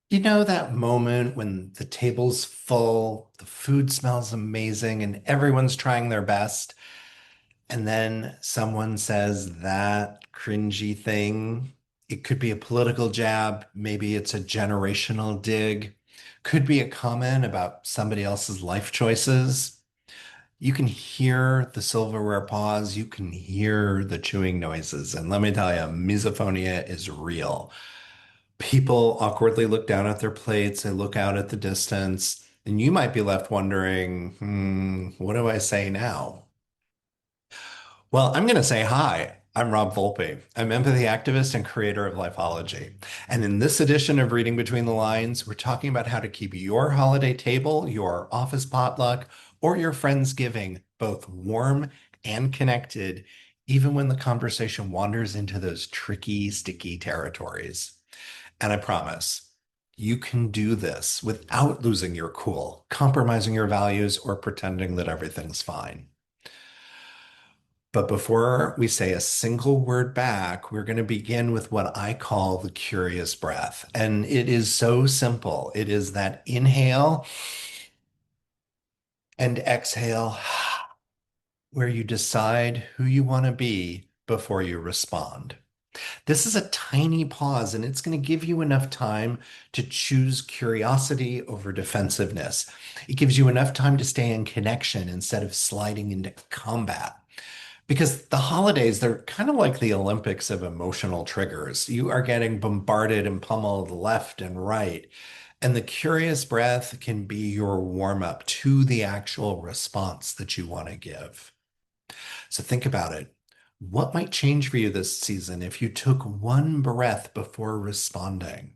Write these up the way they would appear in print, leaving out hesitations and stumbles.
You know that moment when the table's full, the food smells amazing, and everyone's trying their best, and then someone says that cringy thing? It could be a political jab, maybe it's a generational dig, could be a comment about somebody else's life choices. You can hear the silverware pause, you can hear the chewing noises, and let me tell you, misophonia is real. People awkwardly look down at their plates, they look out at the distance, and you might be left wondering, what do I say now? Well, I'm going to say hi. I'm Rob Volpe. I'm empathy activist and creator of Lifeology. And in this edition of Reading Between the Lines, we're talking about how to keep your holiday table, your office potluck, or your Friendsgiving both warm and connected, even when the conversation wanders into those tricky, sticky territories. And I promise you can do this without losing your cool, compromising your values, or pretending that everything's fine. But before we say a single word back, we're going to begin with what I call the curious breath. And it is so simple. It is that inhale and exhale where you decide who you want to be before you respond. This is a tiny pause, and it's going to give you enough time to choose curiosity over defensiveness. It gives you enough time to stay in connection instead of sliding into combat. Because the holidays, they're kind of like the Olympics of emotional triggers. You are getting bombarded and pummeled left and right. And the curious breath can be your warm up to the actual response that you want to give. So think about it. What might change for you this season if you took one breath before responding?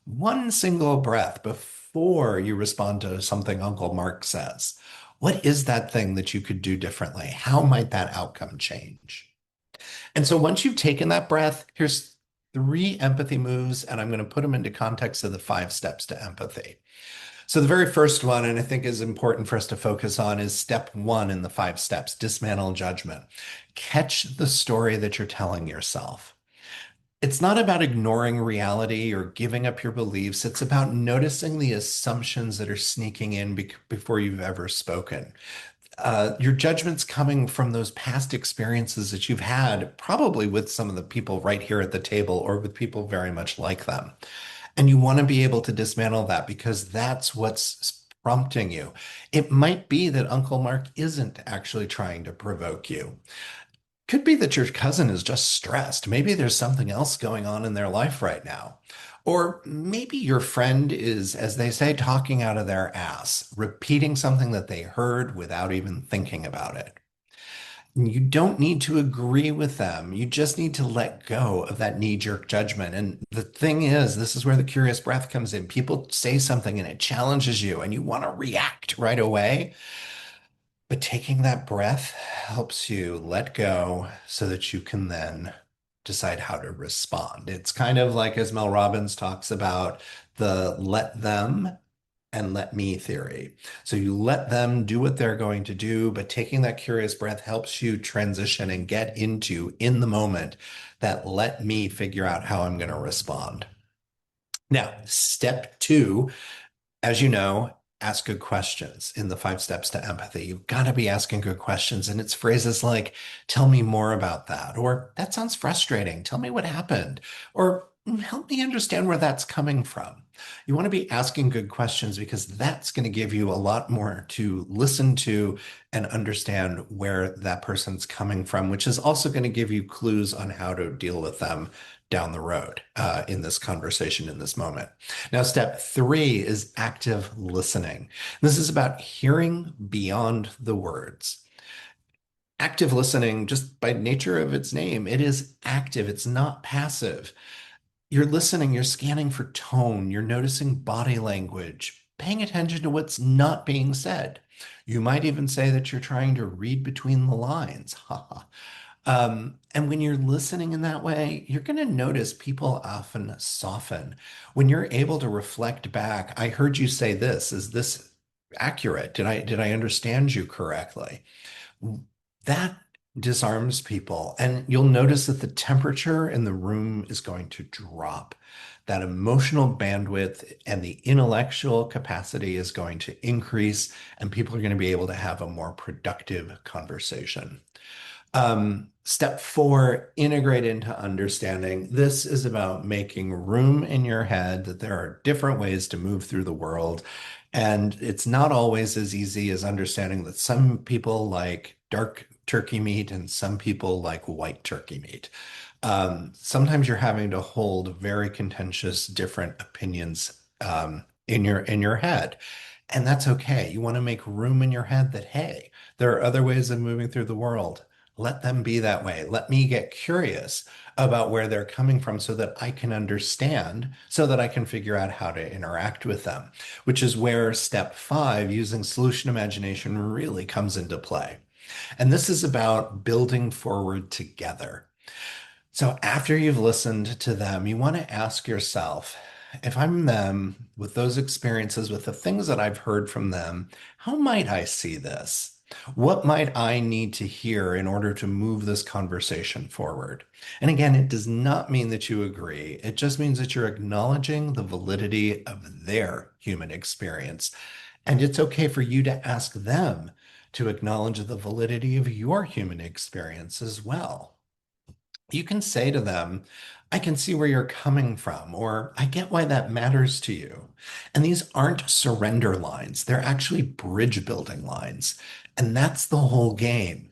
One single breath before you respond to something Uncle Mark says. What is that thing that you could do differently? How might that outcome change? And so once you've taken that breath, here's three empathy moves, and I'm going to put them into context of the 5 steps to empathy. So the very first one, and I think is important for us to focus on, is step one in the 5 steps, dismantle judgment. Catch the story that you're telling yourself. It's not about ignoring reality or giving up your beliefs. It's about noticing the assumptions that are sneaking in before you've ever spoken. Your judgment's coming from those past experiences that you've had, probably with some of the people right here at the table or with people very much like them. And you want to be able to dismantle that because that's what's prompting you. It might be that Uncle Mark isn't actually trying to provoke you. Could be that your cousin is just stressed. Maybe there's something else going on in their life right now. Or maybe your friend is, as they say, talking out of their ass, repeating something that they heard without even thinking about it. You don't need to agree with them. You just need to let go of that knee-jerk judgment. And the thing is, this is where the curious breath comes in. People say something and it challenges you, and you want to react right away. But taking that breath helps you let go so that you can then decide how to respond. It's kind of like as Mel Robbins talks about the let them and let me theory. So you let them do what they're going to do, but taking that curious breath helps you transition and get into in the moment that let me figure out how I'm going to respond. Now, step two, as you know, ask good questions in the 5 steps to empathy. You've got to be asking good questions. And it's phrases like, tell me more about that. Or that sounds frustrating. Tell me what happened. Or help me understand where that's coming from. You want to be asking good questions because that's going to give you a lot more to listen to and understand where that person's coming from, which is also going to give you clues on how to deal with them down the road in this conversation, in this moment. Now, step three is active listening. This is about hearing beyond the words. Active listening, just by nature of its name, it is active, it's not passive. You're listening, you're scanning for tone, you're noticing body language, paying attention to what's not being said. You might even say that you're trying to read between the lines. And when you're listening in that way, you're going to notice people often soften. When you're able to reflect back, I heard you say this. Is this accurate? Did I understand you correctly? That disarms people. And you'll notice that the temperature in the room is going to drop. That emotional bandwidth and the intellectual capacity is going to increase, and people are going to be able to have a more productive conversation. Step four, integrate into understanding. This is about making room in your head that there are different ways to move through the world. And it's not always as easy as understanding that some people like dark turkey meat and some people like white turkey meat. Sometimes you're having to hold very contentious, different opinions in your head. And that's okay. You want to make room in your head that, hey, there are other ways of moving through the world. Let them be that way. Let me get curious about where they're coming from so that I can understand, so that I can figure out how to interact with them, which is where step five, using solution imagination, really comes into play. And this is about building forward together. So after you've listened to them, you want to ask yourself, if I'm them with those experiences, with the things that I've heard from them, how might I see this? What might I need to hear in order to move this conversation forward? And again, it does not mean that you agree. It just means that you're acknowledging the validity of their human experience. And it's okay for you to ask them to acknowledge the validity of your human experience as well. You can say to them, I can see where you're coming from, or I get why that matters to you. And these aren't surrender lines, they're actually bridge building lines. And that's the whole game.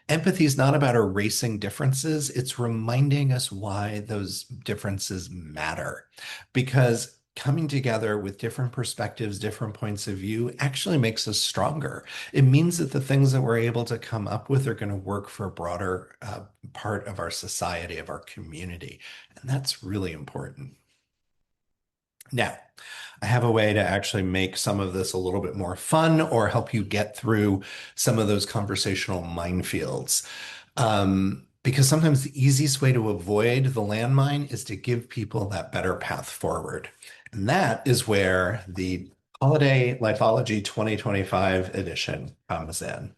Empathy is not about erasing differences, it's reminding us why those differences matter. Because coming together with different perspectives, different points of view actually makes us stronger. It means that the things that we're able to come up with are going to work for a broader part of our society, of our community. And that's really important. Now, I have a way to actually make some of this a little bit more fun or help you get through some of those conversational minefields. Because sometimes the easiest way to avoid the landmine is to give people that better path forward. And that is where the Holiday Lifeology 2025 edition comes in.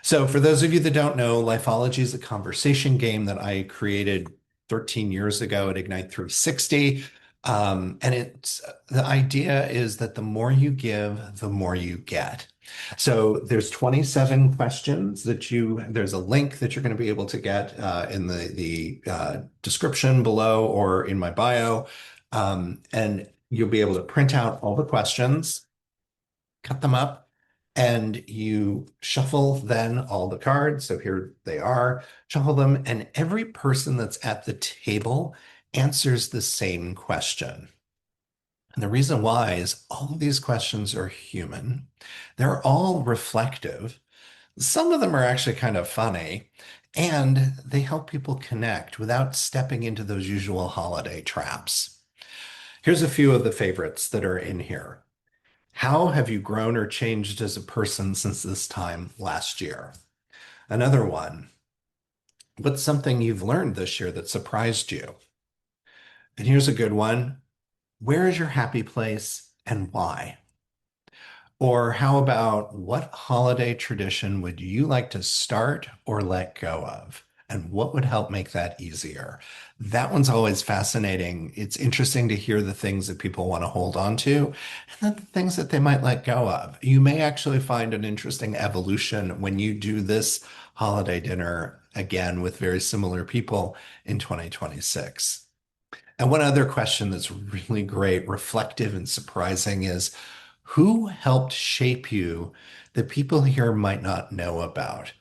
So, for those of you that don't know, Lifeology is a conversation game that I created 13 years ago at Ignite 360. And it's the idea is that the more you give, the more you get. So there's 27 questions there's a link that you're going to be able to get in the description below or in my bio. And you'll be able to print out all the questions, cut them up, and you shuffle then all the cards. So here they are, shuffle them, and every person that's at the table answers the same question. And the reason why is all of these questions are human. They're all reflective. Some of them are actually kind of funny, and they help people connect without stepping into those usual holiday traps. Here's a few of the favorites that are in here. How have you grown or changed as a person since this time last year? Another one, what's something you've learned this year that surprised you? And here's a good one. Where is your happy place and why? Or how about what holiday tradition would you like to start or let go of? And what would help make that easier? That one's always fascinating. It's interesting to hear the things that people want to hold on to and then the things that they might let go of. You may actually find an interesting evolution when you do this holiday dinner again with very similar people in 2026. And one other question that's really great, reflective, and surprising is who helped shape you that people here might not know about?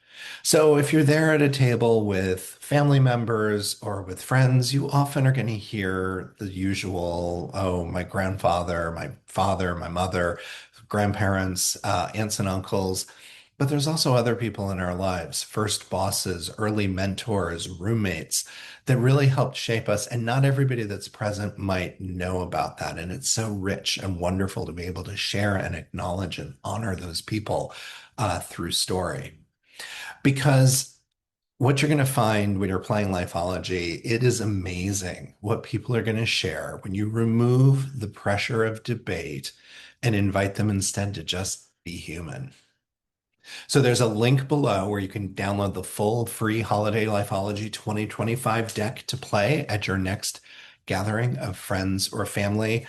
So, if you're there at a table with family members or with friends, you often are going to hear the usual, oh, my grandfather, my father, my mother, grandparents, aunts and uncles. But there's also other people in our lives, first bosses, early mentors, roommates that really helped shape us. And not everybody that's present might know about that. And it's so rich and wonderful to be able to share and acknowledge and honor those people through story. Because what you're going to find when you're playing Lifeology, it is amazing what people are going to share when you remove the pressure of debate and invite them instead to just be human. So there's a link below where you can download the full free Holiday Lifeology 2025 deck to play at your next gathering of friends or family.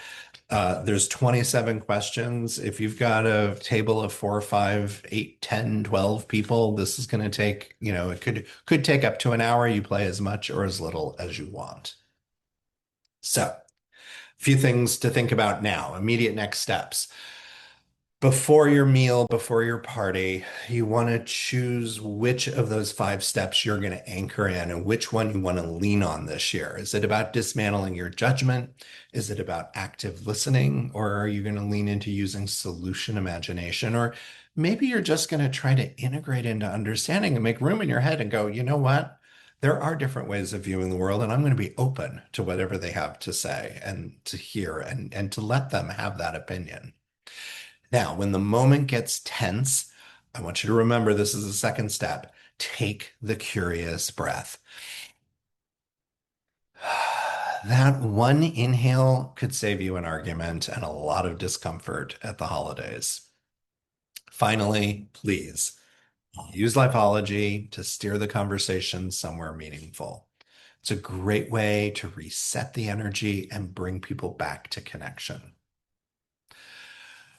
There's 27 questions. If you've got a table of 4, 5, 8, 10, 12 people, this is going to take, it could take up to an hour. You play as much or as little as you want. So, a few things to think about now, immediate next steps. Before your meal, before your party, you want to choose which of those 5 steps you're going to anchor in and which one you want to lean on this year. Is it about dismantling your judgment? Is it about active listening? Or are you going to lean into using solution imagination? Or maybe you're just going to try to integrate into understanding and make room in your head and go, you know what? There are different ways of viewing the world, and I'm going to be open to whatever they have to say and to hear and to let them have that opinion. Now, when the moment gets tense, I want you to remember this is the second step. Take the curious breath. That one inhale could save you an argument and a lot of discomfort at the holidays. Finally, please use Lifeology to steer the conversation somewhere meaningful. It's a great way to reset the energy and bring people back to connection.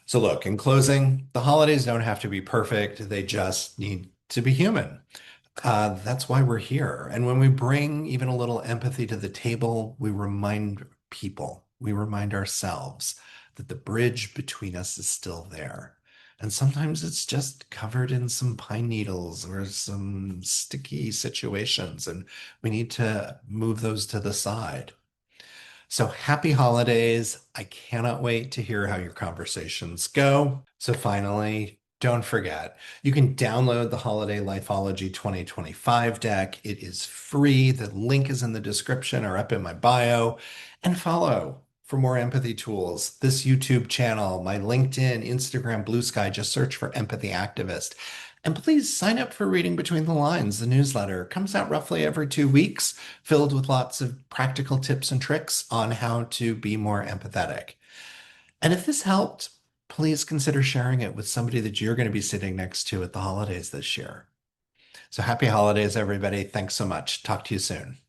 So, look, in closing, the holidays don't have to be perfect. They just need to be human. That's why we're here. And when we bring even a little empathy to the table, we remind people, we remind ourselves that the bridge between us is still there. And sometimes it's just covered in some pine needles or some sticky situations, and we need to move those to the side. So happy holidays. I cannot wait to hear how your conversations go. So finally, don't forget, you can download the Holiday Lifeology 2025 deck. It is free. The link is in the description or up in my bio. And follow for more empathy tools. This YouTube channel, my LinkedIn, Instagram, Blue Sky, just search for Empathy Activist. And please sign up for Reading Between the Lines. The newsletter comes out roughly every 2 weeks, filled with lots of practical tips and tricks on how to be more empathetic. And if this helped, please consider sharing it with somebody that you're going to be sitting next to at the holidays this year. So happy holidays, everybody. Thanks so much. Talk to you soon.